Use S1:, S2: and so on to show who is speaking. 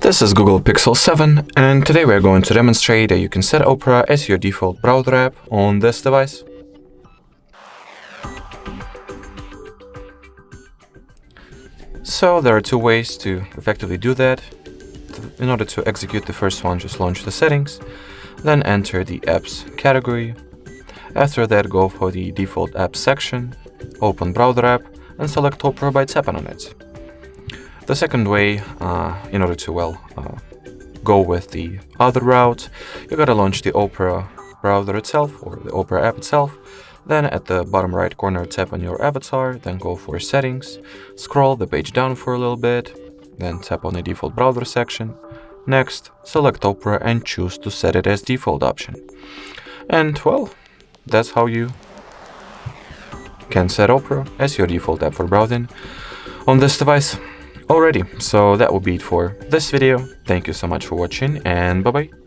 S1: This is Google Pixel 7, and today we're going to demonstrate that you can set Opera as your default browser app on this device. So there are two ways to effectively do that. In order to execute the first one, just launch the settings, then enter the apps category. After that, go for the default apps section, open browser app, and select Opera by tapping on it. The second way, in order to, go with the other route, you gotta launch the Opera browser itself, or the Opera app itself. Then at the bottom right corner, tap on your avatar, then go for settings, scroll the page down for a little bit, then tap on the default browser section. Next, select Opera and choose to set it as default option. And well, that's how you can set Opera as your default app for browsing on this device. Alrighty, so that will be it for this video. Thank you so much for watching, and bye bye.